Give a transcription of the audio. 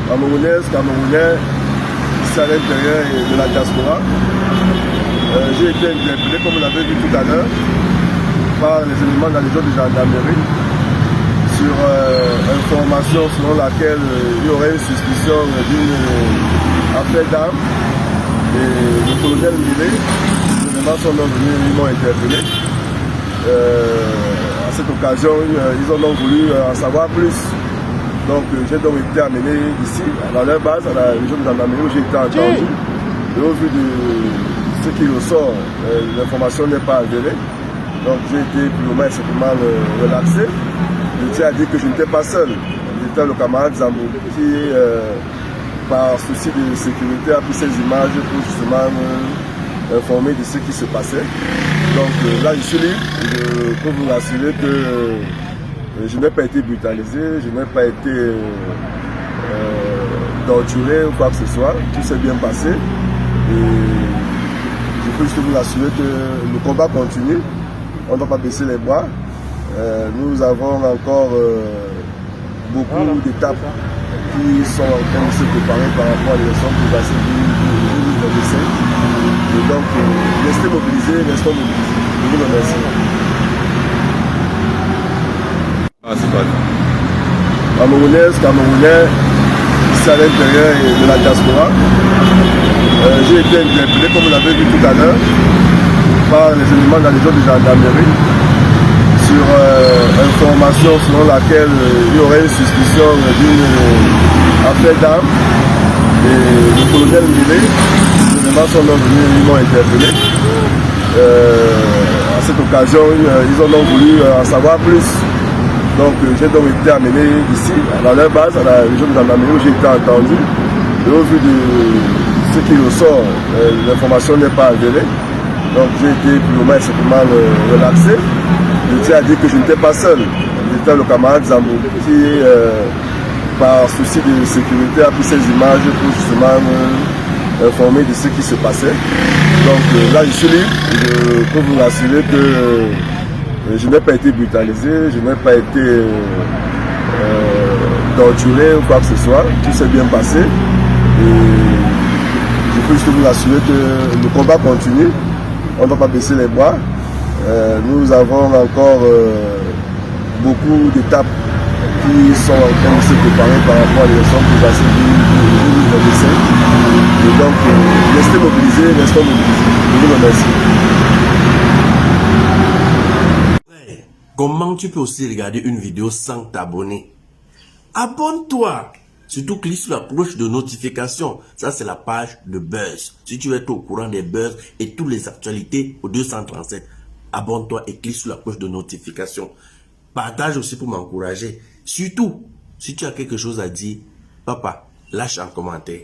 Camerounaises, Camerounais, ici à l'intérieur de la diaspora. J'ai été interpellé, comme vous l'avez vu tout à l'heure, par les éléments de la Légion de gendarmerie sur information selon laquelle il y aurait une suspicion d'une affaire d'armes. Et le colonel Millet, les éléments sont donc venus, ils m'ont interpellé. À cette occasion, ils ont donc voulu en savoir plus. Donc j'ai donc été amené ici, dans leur base, à la région de gendarmerie où j'ai été entendu. Et au vu de ce qui ressort, l'information n'est pas avérée. Donc j'ai été plus ou moins simplement relaxé. Je tiens à dire que je n'étais pas seul. J'étais le camarade Zambou qui, par souci de sécurité, a pris ces images pour justement informer de ce qui se passait. Donc là je suis libre. Je peux vous rassurer que je n'ai pas été brutalisé, je n'ai pas été torturé ou quoi que ce soit. Tout s'est bien passé. Et je peux juste vous assurer que le combat continue. On ne doit pas baisser les bras. Nous avons encore beaucoup d'étapes qui sont en train de se préparer par rapport à l'élection présidentielle du 2025. Et donc, restez mobilisés, restons mobilisés. Je vous remercie. Camerounaises, Camerounais, ici à l'intérieur de la diaspora. J'ai été interpellé, comme vous l'avez vu tout à l'heure, par les éléments de la Légion de gendarmerie sur information selon laquelle il y aurait une suspicion d'une affaire d'armes. Et le colonel Millet, les éléments sont donc venus, ils m'ont interpellé. À cette occasion, ils ont donc voulu en savoir plus. Donc j'ai donc été amené ici, dans leur base, à la région de gendarmerie où j'ai été entendu. Et au vu de ce qui ressort, l'information n'est pas avérée. Donc j'ai été plus ou moins simplement relaxé. Je tiens à dire que je n'étais pas seul. J'étais le camarade Zambou qui, par souci de sécurité, a pris ces images pour justement informer de ce qui se passait. Donc là je suis libre. Je peux vous rassurer que je n'ai pas été brutalisé, je n'ai pas été torturé ou quoi que ce soit. Tout s'est bien passé. Et je peux juste vous assurer que le combat continue. On ne doit pas baisser les bras. Nous avons encore beaucoup d'étapes qui sont en train de se préparer par rapport à l'élection présidentielle du 2025. Et donc, restez mobilisés, restons mobilisés. Je vous remercie. Comment tu peux aussi regarder une vidéo sans t'abonner? Abonne-toi! Surtout clique sur la cloche de notification. Ça, c'est la page de Buzz. Si tu veux être au courant des buzz et toutes les actualités au 237, abonne-toi et clique sur la cloche de notification. Partage aussi pour m'encourager. Surtout, si tu as quelque chose à dire, papa, lâche un commentaire.